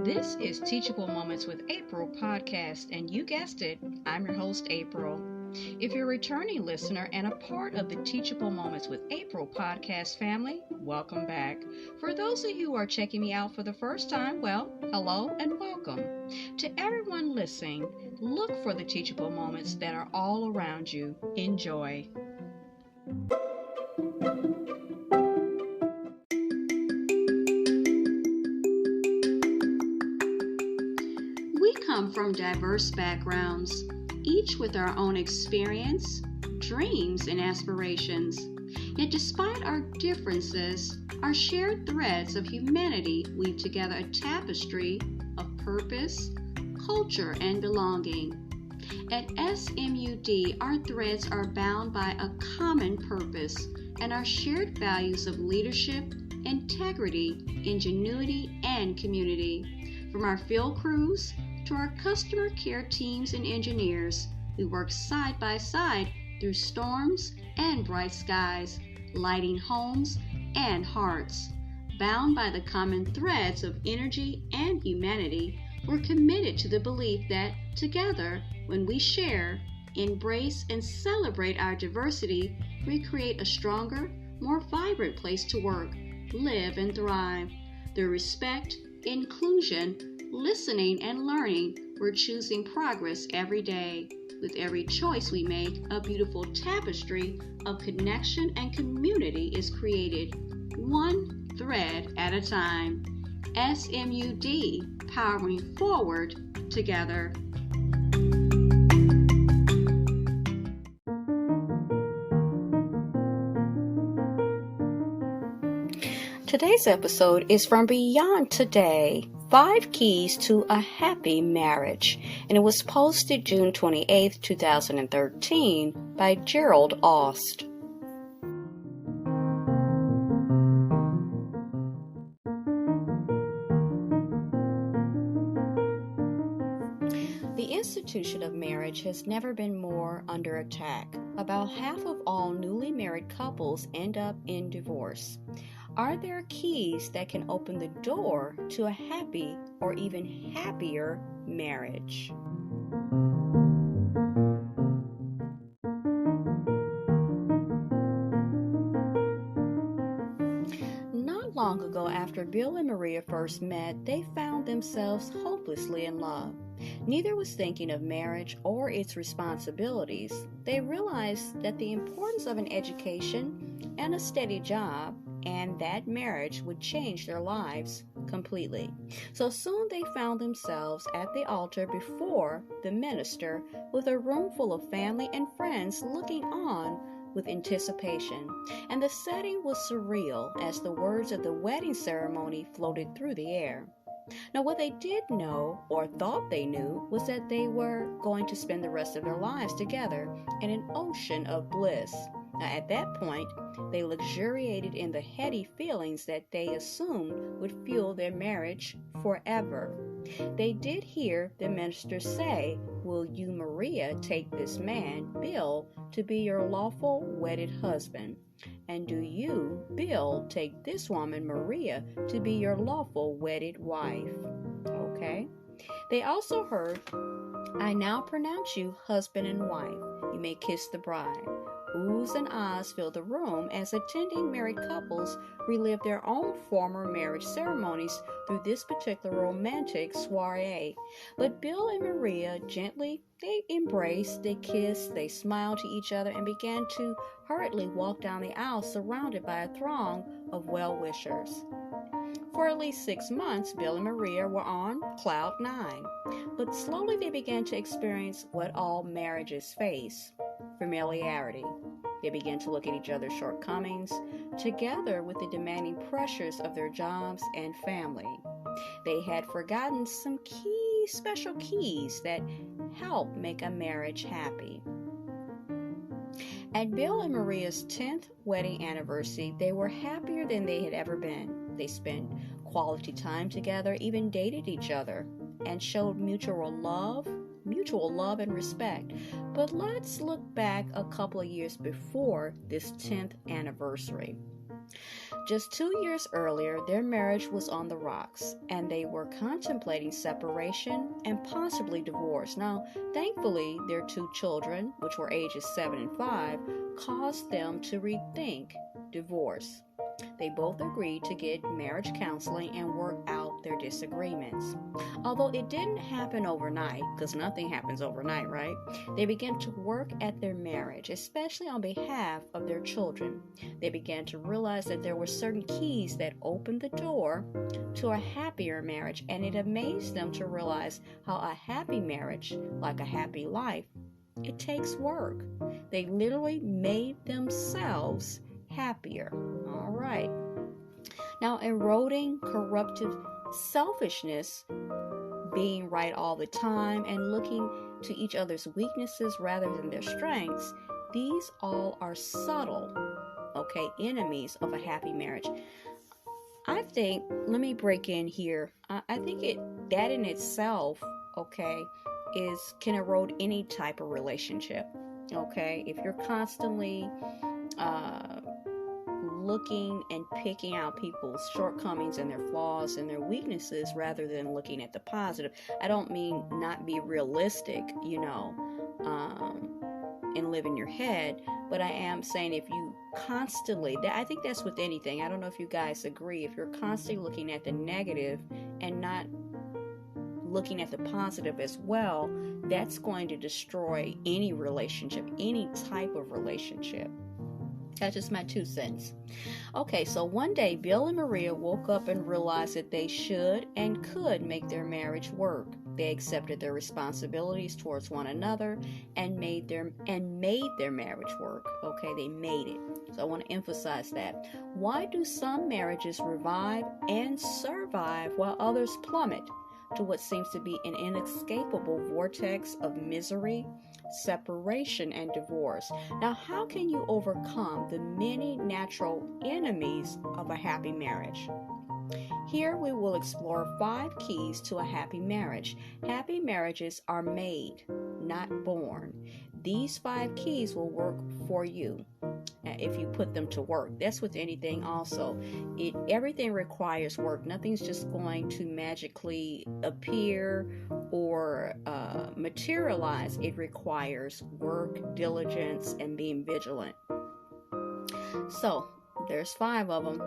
This is Teachable Moments with April podcast, and you guessed it, I'm your host, April. If you're a returning listener and a part of the Teachable Moments with April podcast family, welcome back. For those of you who are checking me out for the first time, well, hello and welcome. To everyone listening, look for the teachable moments that are all around you. Enjoy. We come from diverse backgrounds, each with our own experience, dreams, and aspirations. Yet despite our differences, our shared threads of humanity weave together a tapestry of purpose, culture, and belonging. At SMUD, our threads are bound by a common purpose and our shared values of leadership, integrity, ingenuity, and community. From our field crews to our customer care teams and engineers, we work side by side through storms and bright skies, lighting homes and hearts. Bound by the common threads of energy and humanity, we're committed to the belief that together, when we share, embrace, and celebrate our diversity, we create a stronger, more vibrant place to work, live, and thrive. Through respect, inclusion, listening, and learning, we're choosing progress every day. With every choice we make, a beautiful tapestry of connection and community is created, one thread at a time. SMUD, powering forward together. Today's episode is from Beyond Today, 5 Keys to a Happy Marriage, and it was posted June 28, 2013 by Gerald Aust. The institution of marriage has never been more under attack. About half of all newly married couples end up in divorce. Are there keys that can open the door to a happy or even happier marriage? Not long ago, after Bill and Maria first met, they found themselves hopelessly in love. Neither was thinking of marriage or its responsibilities. They realized that the importance of an education and a steady job and that marriage would change their lives completely. So soon they found themselves at the altar before the minister with a room full of family and friends looking on with anticipation. And the setting was surreal as the words of the wedding ceremony floated through the air. Now, what they did know, or thought they knew, was that they were going to spend the rest of their lives together in an ocean of bliss. Now, at that point, they luxuriated in the heady feelings that they assumed would fuel their marriage forever. They did hear the minister say, "Will you, Maria, take this man, Bill, to be your lawful wedded husband? And do you, Bill, take this woman, Maria, to be your lawful wedded wife?" Okay. They also heard, "I now pronounce you husband and wife. You may kiss the bride." Oohs and ahs filled the room as attending married couples relived their own former marriage ceremonies through this particular romantic soiree. But Bill and Maria they embraced, they kissed, they smiled to each other, and began to hurriedly walk down the aisle surrounded by a throng of well-wishers. For at least 6 months, Bill and Maria were on cloud 9. But slowly they began to experience what all marriages face: familiarity. They began to look at each other's shortcomings, together with the demanding pressures of their jobs and family. They had forgotten some special keys that help make a marriage happy. At Bill and Maria's 10th wedding anniversary, they were happier than they had ever been. They spent quality time together, even dated each other, and showed mutual love, mutual love and respect. But let's look back a couple of years before this 10th anniversary. Just 2 years earlier, their marriage was on the rocks, and they were contemplating separation and possibly divorce. Now, thankfully, their 2 children, which were ages 7 and 5, caused them to rethink divorce. They both agreed to get marriage counseling and work out their disagreements. Although it didn't happen overnight, because nothing happens overnight, right? They began to work at their marriage, especially on behalf of their children. They began to realize that there were certain keys that opened the door to a happier marriage, and it amazed them to realize how a happy marriage, like a happy life, it takes work. They literally made themselves happier. All right. Now, eroding corruptive selfishness, being right all the time, and looking to each other's weaknesses rather than their strengths, these all are subtle, enemies of a happy marriage. I think, let me break in here. I think that in itself, can erode any type of relationship. If you're constantly looking and picking out people's shortcomings and their flaws and their weaknesses rather than looking at the positive. I don't mean not be realistic, and live in your head, but I am saying if you constantly, I think that's with anything. I don't know if you guys agree. If you're constantly looking at the negative and not looking at the positive as well, that's going to destroy any relationship, any type of relationship. That's just my 2 cents. So one day, Bill and Maria woke up and realized that they should and could make their marriage work. They accepted their responsibilities towards one another and made their marriage work. They made it. So I want to emphasize that. Why do some marriages revive and survive while others plummet to what seems to be an inescapable vortex of misery, separation, and divorce? Now, how can you overcome the many natural enemies of a happy marriage? Here we will explore 5 keys to a happy marriage. Happy marriages are made, not born. These 5 keys will work for you if you put them to work. That's with anything also. Everything requires work. Nothing's just going to magically appear or materialize. It requires work, diligence, and being vigilant. So there's 5 of them.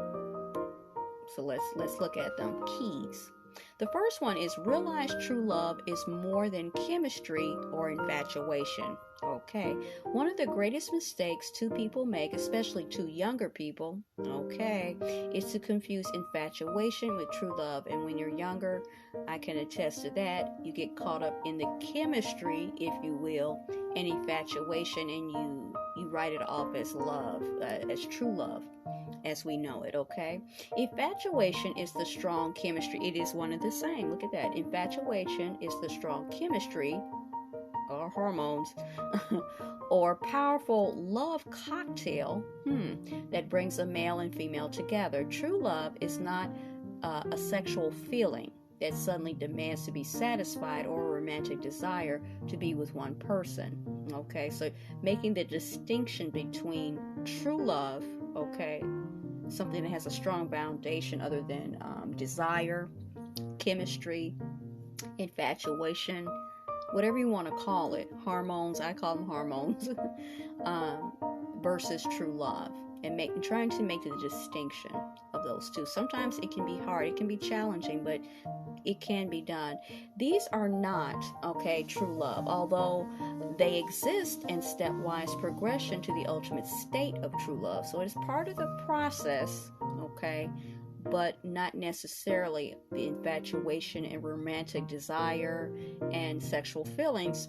So let's look at them. Keys. The first one is realize true love is more than chemistry or infatuation. One of the greatest mistakes 2 people make, especially 2 younger people, is to confuse infatuation with true love. And when you're younger, I can attest to that. You get caught up in the chemistry, if you will, and infatuation, and you write it off as love, as true love, as we know it. Infatuation is the strong chemistry. It is one and the same. Look at that. Infatuation is the strong chemistry or hormones or powerful love cocktail that brings a male and female together. True love is not a sexual feeling that suddenly demands to be satisfied or a romantic desire to be with one person. So making the distinction between true love, something that has a strong foundation other than desire, chemistry, infatuation, whatever you want to call it, hormones, I call them hormones, versus true love, and trying to make the distinction of those 2. Sometimes it can be hard, it can be challenging, but it can be done. These are not, true love, although they exist in stepwise progression to the ultimate state of true love. So it is part of the process, but not necessarily the infatuation and romantic desire and sexual feelings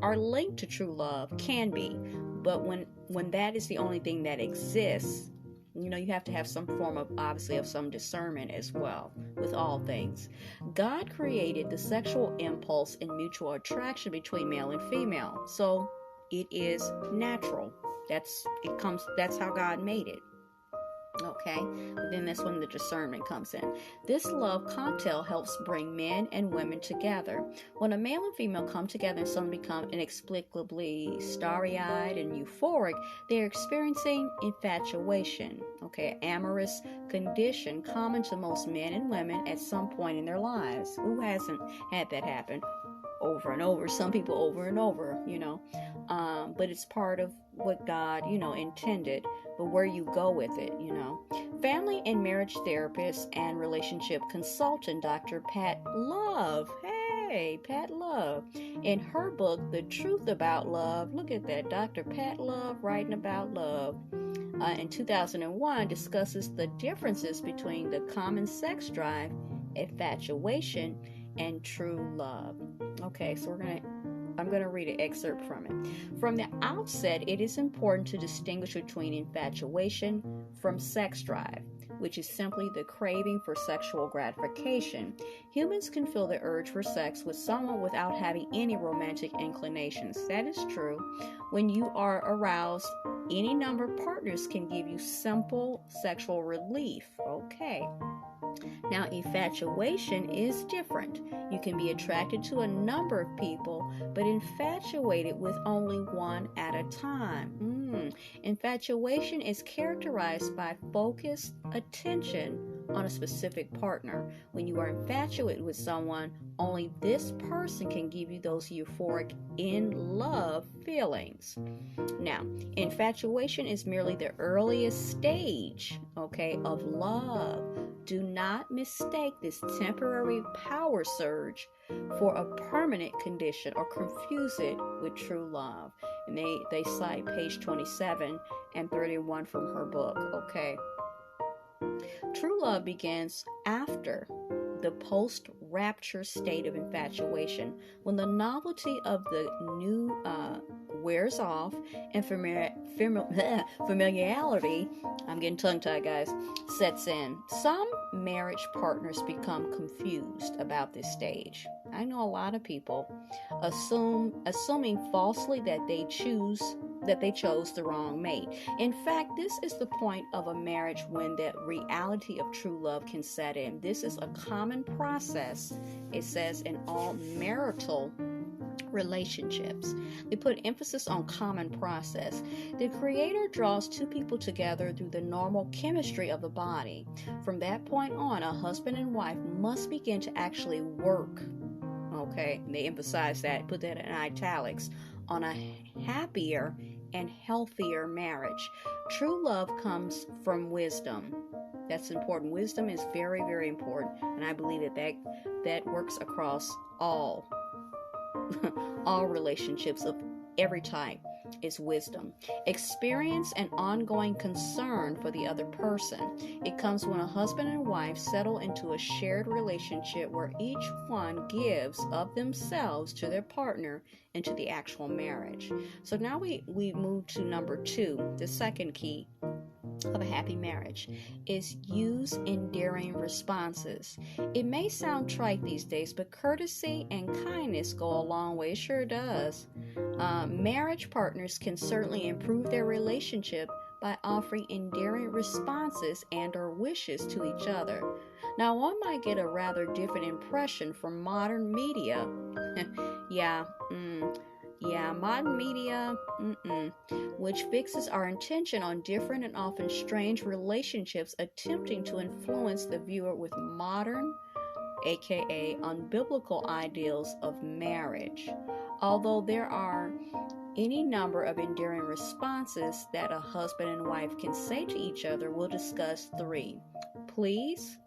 are linked to true love, can be. But when that is the only thing that exists, you have to have some form of, obviously, of some discernment as well with all things. God created the sexual impulse and mutual attraction between male and female. So it is natural. That's how God made it. Okay, but then that's when the discernment comes in. This love cocktail helps bring men and women together. When a male and female come together and suddenly become inexplicably starry-eyed and euphoric, they're experiencing infatuation. Okay, amorous condition common to most men and women at some point in their lives. Who hasn't had that happen? Over and over, some people over and over, but it's part of what God, intended, but where you go with it, Family and marriage therapist and relationship consultant Dr. Pat Love, hey, Pat Love, in her book, The Truth About Love, look at that, Dr. Pat Love writing about love, in 2001 discusses the differences between the common sex drive, infatuation, and true love. Okay, so I'm going to read an excerpt from it. From the outset, it is important to distinguish between infatuation from sex drive, which is simply the craving for sexual gratification. Humans can feel the urge for sex with someone without having any romantic inclinations. That is true. When you are aroused, any number of partners can give you simple sexual relief. Okay. Now, infatuation is different. You can be attracted to a number of people, but infatuated with only one at a time. Infatuation is characterized by focused attention on a specific partner. When you are infatuated with someone, only this person can give you those euphoric in love feelings. Now, infatuation is merely the earliest stage, of love. Do not mistake this temporary power surge for a permanent condition or confuse it with true love. And they cite page 27 and 31 from her book, True love begins after the post-rapture state of infatuation, when the novelty of the new wears off and familiarity, I'm getting tongue-tied, guys, sets in. Some marriage partners become confused about this stage. I know a lot of people assuming falsely that they chose the wrong mate. In fact, this is the point of a marriage when the reality of true love can set in. This is a common process, it says, in all marital relationships. They put emphasis on common process. The Creator draws two people together through the normal chemistry of the body. From that point on, a husband and wife must begin to actually work. And they emphasize that, put that in italics, on a happier and healthier marriage. True love comes from wisdom. That's important. Wisdom is very, very important, and I believe that works across all relationships of every type. Is wisdom. Experience and ongoing concern for the other person. It comes when a husband and wife settle into a shared relationship where each one gives of themselves to their partner into the actual marriage. So now we move to number 2, the second key of a happy marriage is use endearing responses. It may sound trite these days, but courtesy and kindness go a long way. It sure does. Marriage partners can certainly improve their relationship by offering endearing responses and or wishes to each other. Now, one might get a rather different impression from modern media. Modern media, which fixes our attention on different and often strange relationships, attempting to influence the viewer with modern, aka unbiblical ideals of marriage. Although there are any number of endearing responses that a husband and wife can say to each other, we'll discuss 3. Please,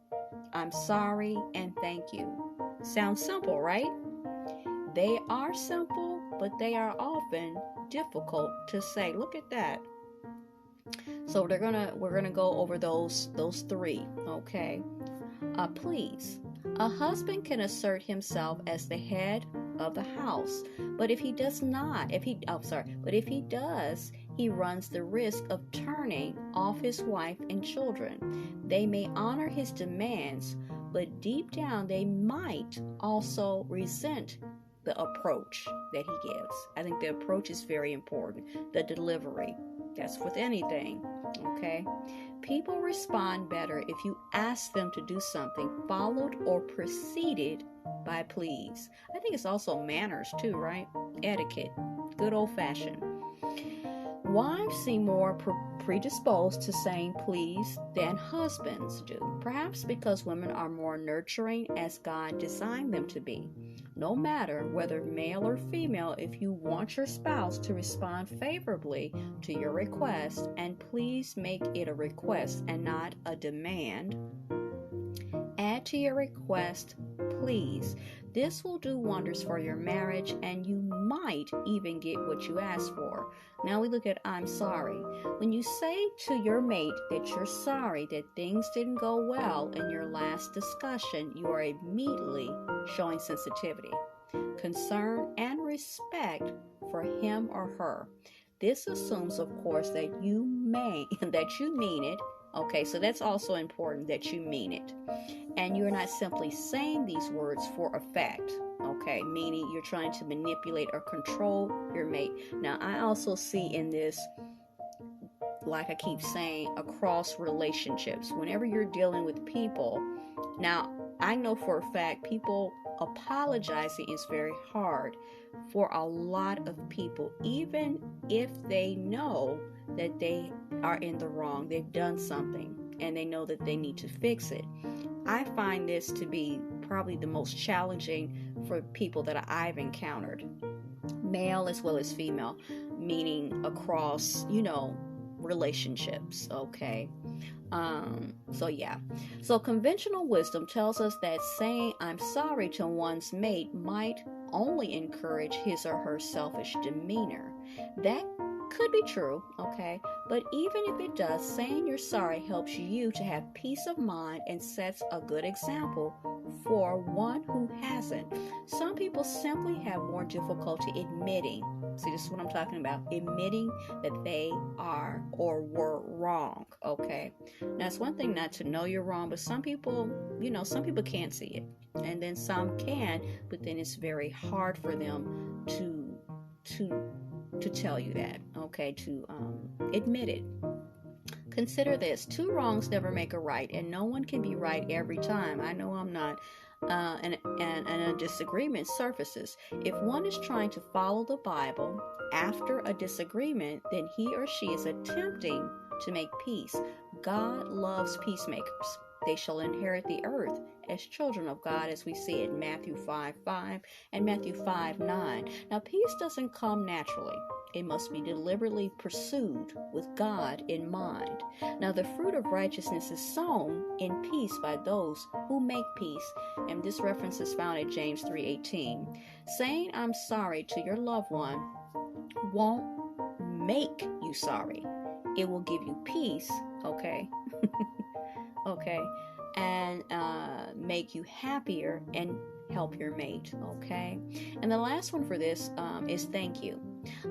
I'm sorry, and thank you. Sounds simple, right? They are simple, but they are often difficult to say. Look at that. So we're gonna go over those 3. Please. A husband can assert himself as the head of the house, but if he does, he runs the risk of turning off his wife and children. They may honor his demands, but deep down they might also resent the approach that he gives. I think the approach is very important, the delivery. That's with anything, okay? People respond better if you ask them to do something followed or preceded by please. I think it's also manners too, right? Etiquette, good old fashioned. Wives seem more predisposed to saying please than husbands do, perhaps because women are more nurturing as God designed them to be. No matter whether male or female, if you want your spouse to respond favorably to your request, and please make it a request and not a demand, add to your request, please. This will do wonders for your marriage, and you might even get what you asked for. Now we look at I'm sorry. When you say to your mate that you're sorry that things didn't go well in your last discussion, you are immediately showing sensitivity, concern, and respect for him or her. This assumes, of course, that you mean it. Okay, so that's also important, that you mean it. And you're not simply saying these words for effect, okay, meaning you're trying to manipulate or control your mate. Now, I also see in this, like I keep saying, across relationships, whenever you're dealing with people. Now, I know for a fact people apologizing is very hard for a lot of people, even if they know that they are in the wrong, they've done something, and they know that they need to fix it. I find this to be probably the most challenging for people that I've encountered, male as well as female, meaning across, relationships, okay? So conventional wisdom tells us that saying I'm sorry to one's mate might only encourage his or her selfish demeanor. That could be true, okay? But even if it does, saying you're sorry helps you to have peace of mind and sets a good example for one who hasn't. Some people simply have more difficulty admitting. See, this is what I'm talking about. Admitting that they are or were wrong, okay? Now, it's one thing not to know you're wrong, but some people, some people can't see it. And then some can, but then it's very hard for them to tell you that, okay, to admit it. Consider this: two wrongs never make a right, and no one can be right every time. I know I'm not. And a disagreement surfaces. If one is trying to follow the Bible after a disagreement, then he or she is attempting to make peace. God loves peacemakers. They shall inherit the earth as children of God, as we see in Matthew 5:5 and Matthew 5:9. Now, peace doesn't come naturally. It must be deliberately pursued with God in mind. Now, the fruit of righteousness is sown in peace by those who make peace. And this reference is found at James 3:18. Saying I'm sorry to your loved one won't make you sorry. It will give you peace, okay? Okay, and make you happier and help your mate, okay? And the last one for this is thank you.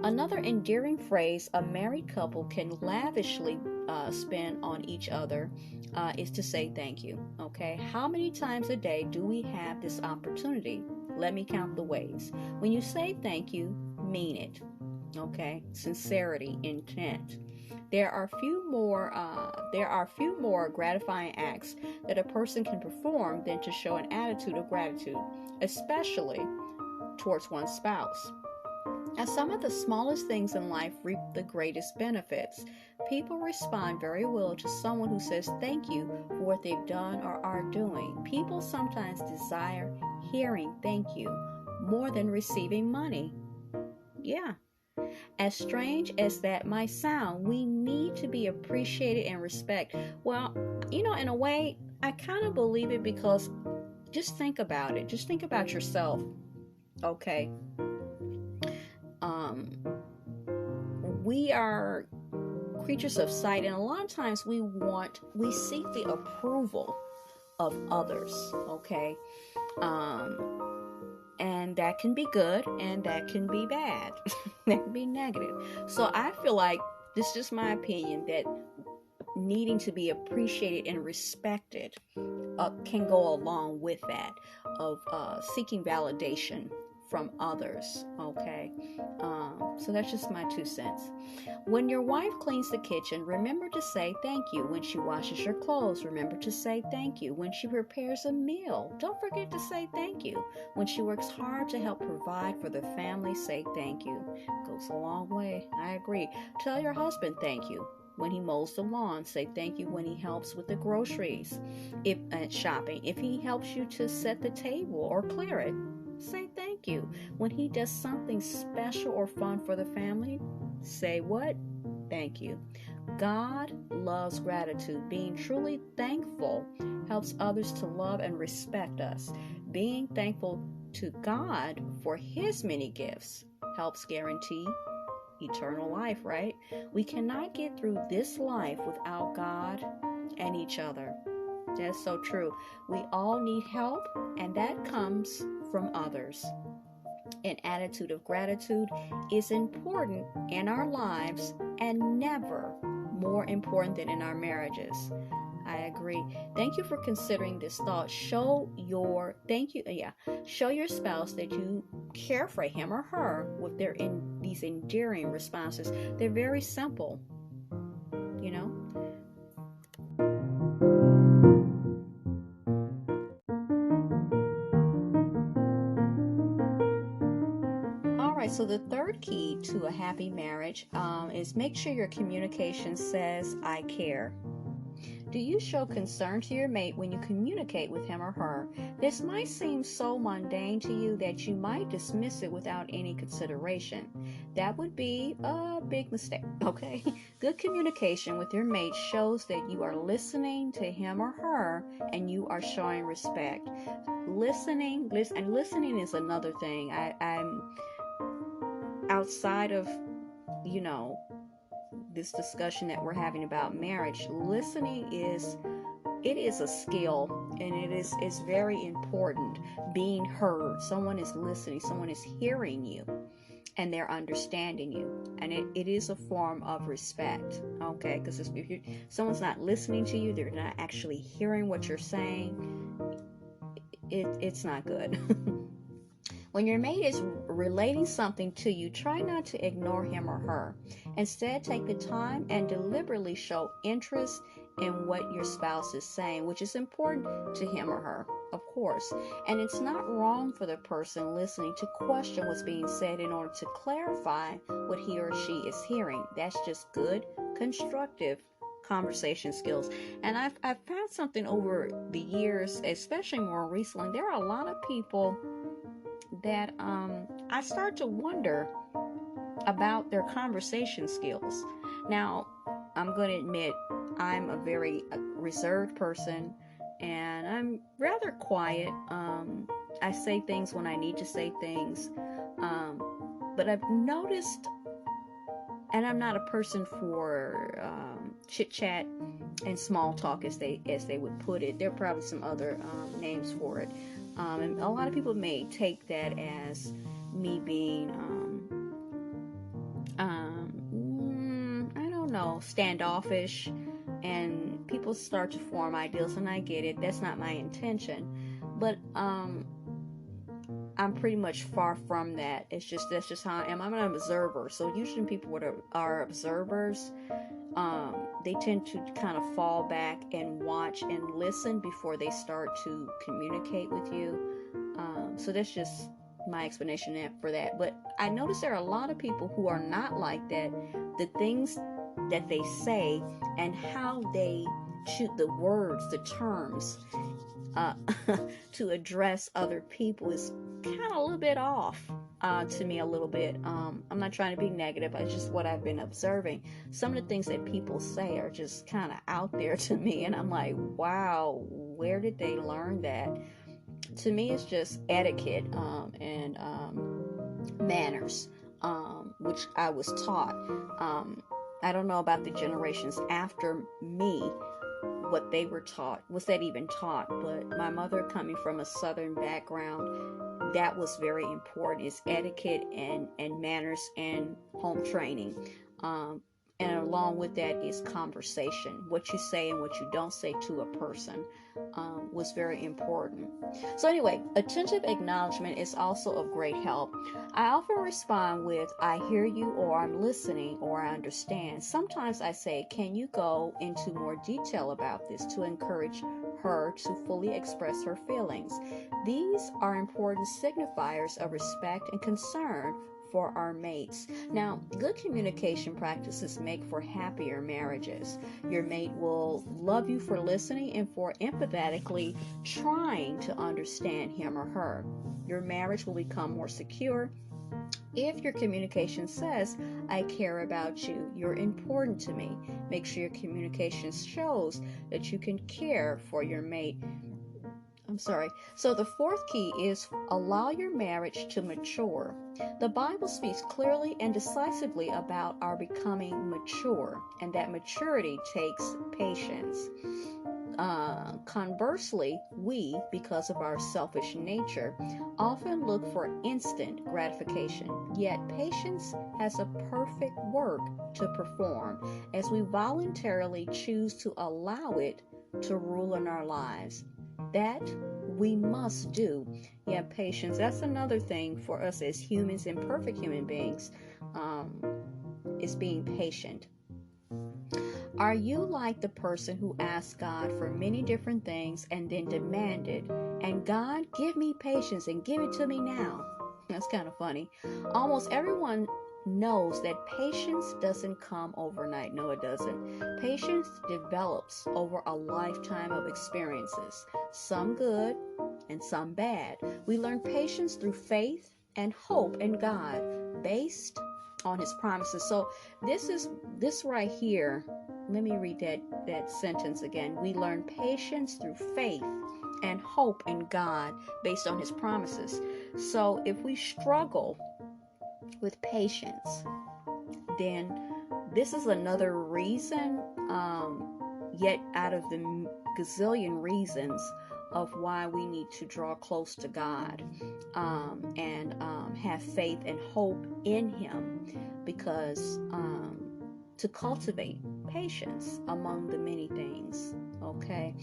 Another endearing phrase a married couple can lavishly spend on each other is to say thank you, okay? How many times a day do we have this opportunity? Let me count the ways. When you say thank you, mean it, okay? Sincerity, intent. There are few more gratifying acts that a person can perform than to show an attitude of gratitude, especially towards one's spouse. Now, some of the smallest things in life reap the greatest benefits. People respond very well to someone who says thank you for what they've done or are doing. People sometimes desire hearing thank you more than receiving money. Yeah. As strange as that might sound, we need to be appreciated and respected. Well, in a way, I kind of believe it, because just think about it. Just think about yourself, okay? We are creatures of sight, and a lot of times we seek the approval of others, okay? And that can be good, and that can be bad. That can be negative. So I feel like, this is just my opinion, that needing to be appreciated and respected can go along with that, of seeking validation from others. Okay, so that's just my 2 cents. When your wife cleans the kitchen, remember to say thank you. When she washes your clothes, remember to say thank you. When she prepares a meal, don't forget to say thank you. When she works hard to help provide for the family, say thank you. Goes a long way. I agree. Tell your husband thank you. When he mows the lawn, say thank you. When he helps with the groceries, if shopping, if he helps you to set the table or clear it, say thank you. When he does something special or fun for the family, say what? Thank you. God loves gratitude. Being truly thankful helps others to love and respect us. Being thankful to God for His many gifts helps guarantee eternal life, right? We cannot get through this life without God and each other. That's so true. We all need help, and that comes from others. An attitude of gratitude is important in our lives and never more important than in our marriages. I agree. Thank you for considering this thought. Show your spouse that you care for him or her with these endearing responses. They're very simple, you know. All right, so the third key to a happy marriage is make sure your communication says, I care. Do you show concern to your mate when you communicate with him or her? This might seem so mundane to you that you might dismiss it without any consideration. That would be a big mistake, okay? Good communication with your mate shows that you are listening to him or her and you are showing respect. Listening is another thing. I'm outside of, this discussion that we're having about marriage. Listening is a skill, and it's very important. Being heard, someone is listening, someone is hearing you, and they're understanding you, and it is a form of respect, okay? Because if someone's not listening to you, they're not actually hearing what you're saying, it's not good. When your mate is relating something to you, try not to ignore him or her. Instead, take the time and deliberately show interest in what your spouse is saying, which is important to him or her, of course. And it's not wrong for the person listening to question what's being said in order to clarify what he or she is hearing. That's just good, constructive conversation skills. And I've found something over the years, especially more recently. There are a lot of people that I start to wonder about their conversation skills. Now, I'm going to admit I'm a very reserved person, and I'm rather quiet. I say things when I need to say things, but I've noticed, and I'm not a person for chit chat and small talk, as they would put it. There are probably some other names for it. And a lot of people may take that as me being, I don't know, standoffish, and people start to form ideals, and I get it. That's not my intention, but I'm pretty much far from that. That's just how I am. I'm an observer, so usually people are observers, they tend to kind of fall back and watch and listen before they start to communicate with you. So that's just my explanation for that. But I notice there are a lot of people who are not like that. The things that they say and how they choose the words, the terms, to address other people is kind of a little bit off to me, a little bit. I'm not trying to be negative, it's just what I've been observing. Some of the things that people say are just kind of out there to me, and I'm like, wow, where did they learn that? To me, it's just etiquette and manners, which I was taught. I don't know about the generations after me, what they were taught. Was that even taught? But my mother, coming from a Southern background, that was very important, is etiquette and manners and home training. And along with that is conversation. What you say and what you don't say to a person was very important. So anyway, attentive acknowledgement is also of great help. I often respond with, I hear you, or I'm listening, or I understand. Sometimes I say, can you go into more detail about this, to encourage her to fully express her feelings. These are important signifiers of respect and concern for our mates. Now, good communication practices make for happier marriages. Your mate will love you for listening and for empathetically trying to understand him or her. Your marriage will become more secure if your communication says, I care about you, you're important to me. Make sure your communication shows that you can care for your mate. So the fourth key is allow your marriage to mature. The Bible speaks clearly and decisively about our becoming mature, and that maturity takes patience. Conversely, we, because of our selfish nature, often look for instant gratification. Yet patience has a perfect work to perform as we voluntarily choose to allow it to rule in our lives. That we must do. Yeah, patience. That's another thing for us as humans, imperfect human beings, is being patient. Are you like the person who asked God for many different things and then demanded, and God, give me patience and give it to me now? That's kind of funny. Almost everyone knows that patience doesn't come overnight. No, it doesn't. Patience develops over a lifetime of experiences, some good and some bad. We learn patience through faith and hope in God based on his promises. So this right here, let me read that sentence again. We learn patience through faith and hope in God based on his promises. So if we struggle with patience, then this is another reason, yet out of the gazillion reasons of why we need to draw close to God, and have faith and hope in him, because to cultivate patience among the many things, okay?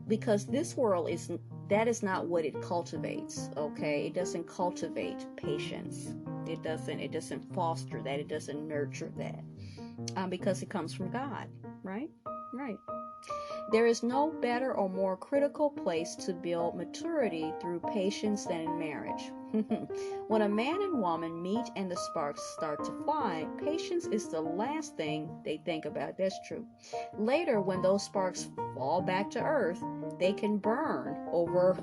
Because this world that is not what it cultivates, okay? It doesn't cultivate patience. It doesn't foster that. It doesn't nurture that, because it comes from God, right? Right. There is no better or more critical place to build maturity through patience than in marriage. When a man and woman meet and the sparks start to fly, patience is the last thing they think about. That's true. Later, when those sparks fall back to earth, they can burn over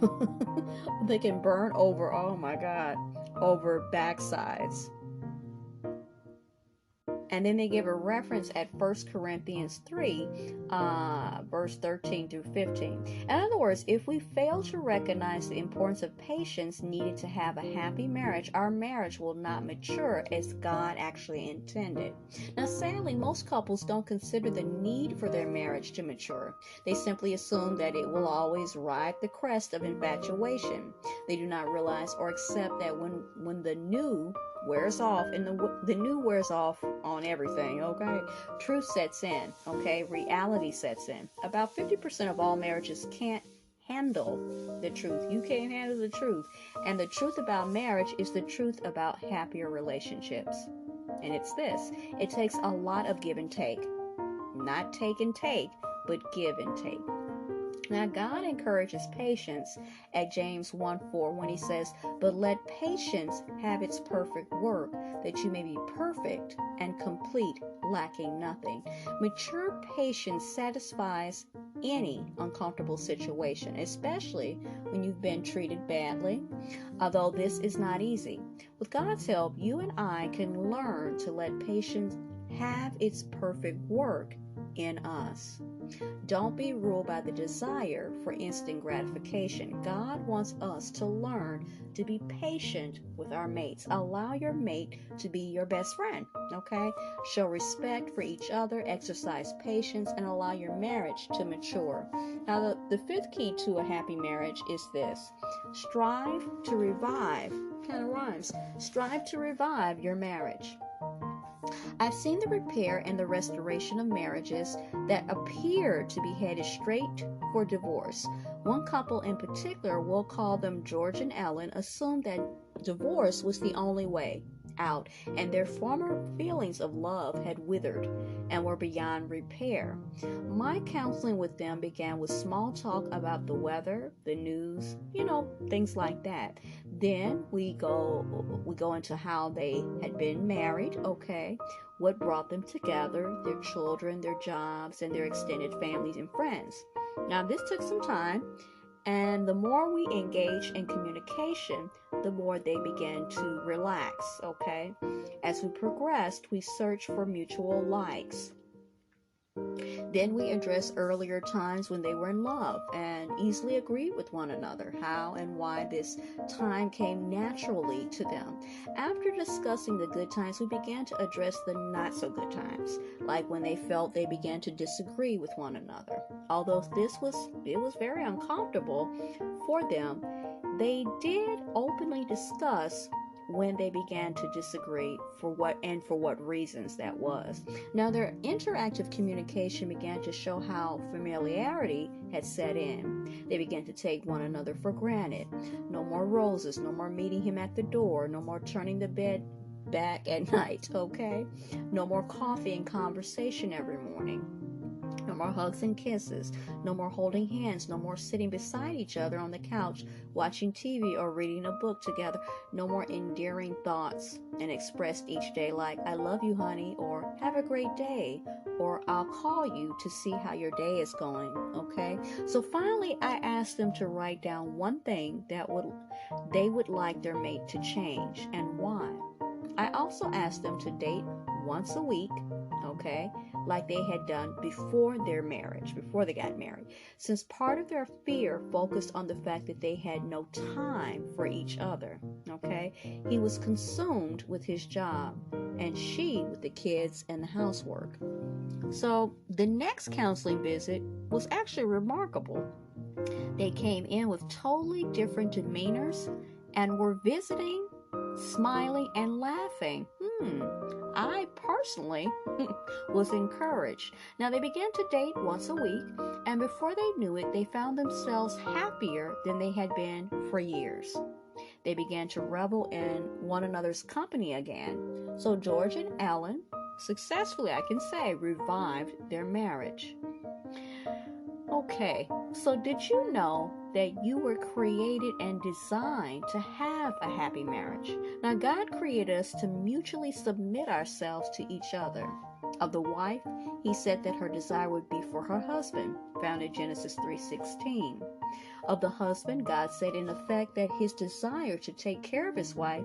oh my God, over backsides. And then they give a reference at 1 Corinthians 3, verse 13 through 15. In other words, if we fail to recognize the importance of patience needed to have a happy marriage, our marriage will not mature as God actually intended. Now, sadly, most couples don't consider the need for their marriage to mature. They simply assume that it will always ride the crest of infatuation. They do not realize or accept that when the new wears off, and the new wears off on everything, okay? Truth sets in, okay? Reality sets in. About 50% of all marriages can't handle the truth. You can't handle the truth. And the truth about marriage is the truth about happier relationships. And it's this: it takes a lot of give and take. Not take and take, but give and take. Now, God encourages patience at James 1:4 when he says, but let patience have its perfect work, that you may be perfect and complete, lacking nothing. Mature patience satisfies any uncomfortable situation, especially when you've been treated badly, although this is not easy. With God's help, you and I can learn to let patience have its perfect work in us. Don't be ruled by the desire for instant gratification. God wants us to learn to be patient with our mates. Allow your mate to be your best friend, okay? Show respect for each other, exercise patience, and allow your marriage to mature. Now, the fifth key to a happy marriage is this: strive to revive, kind of rhymes, strive to revive your marriage. I've seen the repair and the restoration of marriages that appear to be headed straight for divorce. One couple in particular, we'll call them George and Ellen, assumed that divorce was the only way out, and their former feelings of love had withered and were beyond repair. My counseling with them began with small talk about the weather, the news, things like that. Then we go into how they had been married, okay? What brought them together, their children, their jobs, and their extended families and friends. Now, this took some time, and the more we engaged in communication, the more they began to relax, okay? As we progressed, we searched for mutual likes. Then we addressed earlier times when they were in love and easily agreed with one another, how and why this time came naturally to them. After discussing the good times, we began to address the not so good times, like when they felt they began to disagree with one another. Although it was very uncomfortable for them, they did openly discuss when they began to disagree for what reasons that was. Now, their interactive communication began to show how familiarity had set in. They began to take one another for granted. No more roses, no more meeting him at the door, no more turning the bed back at night, okay? No more coffee and conversation every morning. No more hugs and kisses. No more holding hands. No more sitting beside each other on the couch, watching TV or reading a book together. No more endearing thoughts and expressed each day like, I love you, honey, or have a great day, or I'll call you to see how your day is going, okay? So finally, I asked them to write down one thing that they would like their mate to change and why. I also asked them to date once a week, okay, like they had done before their marriage, before they got married, since part of their fear focused on the fact that they had no time for each other, okay? He was consumed with his job and she with the kids and the housework. So the next counseling visit was actually remarkable. They came in with totally different demeanors and were visiting, smiling, and laughing. I personally was encouraged. Now, they began to date once a week, and before they knew it, they found themselves happier than they had been for years. They began to revel in one another's company again. So George and Ellen successfully, I can say, revived their marriage. Okay, so did you know that you were created and designed to have a happy marriage? Now, God created us to mutually submit ourselves to each other. Of the wife, he said that her desire would be for her husband, found in Genesis 3:16. Of the husband, God said in effect that his desire to take care of his wife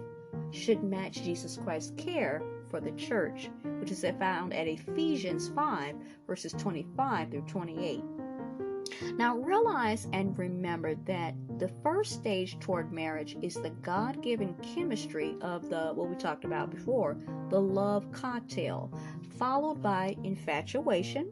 should match Jesus Christ's care for the church, which is found at Ephesians 5, verses 25 through 28. Now, realize and remember that the first stage toward marriage is the God-given chemistry of what we talked about before, the love cocktail, followed by infatuation,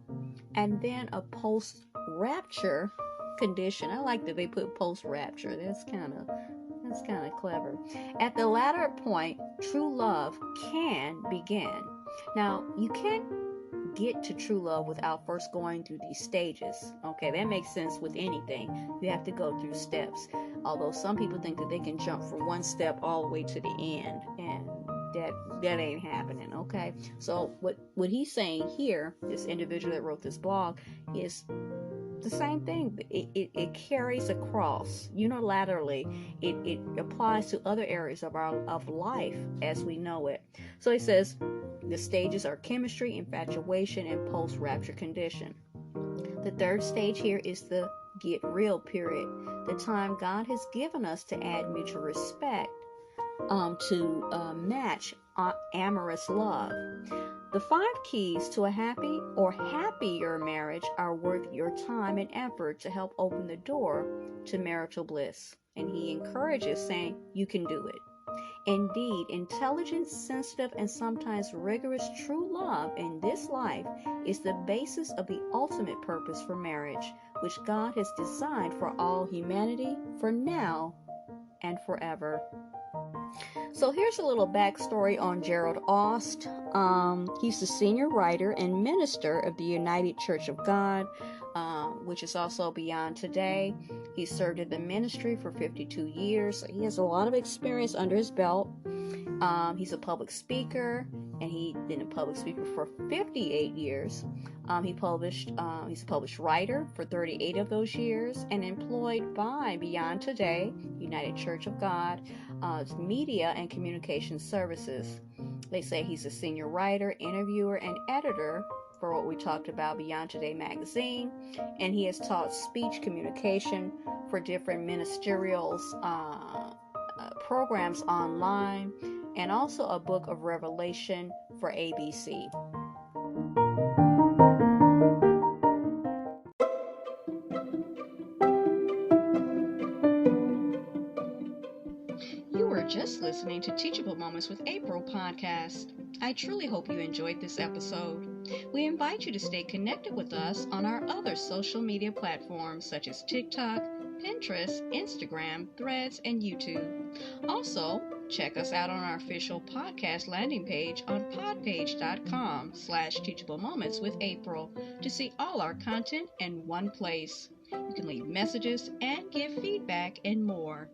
and then a post-rapture condition. I like that they put post-rapture. That's kind of clever. At the latter point, true love can begin. Now, you can't get to true love without first going through these stages. Okay, that makes sense with anything. You have to go through steps. Although some people think that they can jump from one step all the way to the end, and that ain't happening. Okay, so what he's saying here, this individual that wrote this blog, is the same thing. It carries across unilaterally. It applies to other areas of life as we know it. So he says the stages are chemistry, infatuation, and post-rapture condition. The third stage here is the get real period, the time God has given us to add mutual respect to match amorous love. The 5 keys to a happy or happier marriage are worth your time and effort to help open the door to marital bliss. And he encourages, saying, you can do it. Indeed, intelligent, sensitive, and sometimes rigorous true love in this life is the basis of the ultimate purpose for marriage, which God has designed for all humanity, for now and forever. So here's a little backstory on Gerald Aust. He's the senior writer and minister of the United Church of God, which is also Beyond Today. He served in the ministry for 52 years. So he has a lot of experience under his belt. He's a public speaker, and he's been a public speaker for 58 years. He's a published writer for 38 of those years, and employed by Beyond Today, United Church of God, media and communication services. They say he's a senior writer, interviewer, and editor for what we talked about, Beyond Today magazine, and he has taught speech communication for different ministerials programs online, and also a book of Revelation for ABC. You were just listening to Teachable Moments with April podcast. I truly hope you enjoyed this episode. We invite you to stay connected with us on our other social media platforms such as TikTok, Pinterest, Instagram, Threads, and YouTube. Also, check us out on our official podcast landing page on podpage.com/Teachable Moments with April to see all our content in one place. You can leave messages and give feedback and more.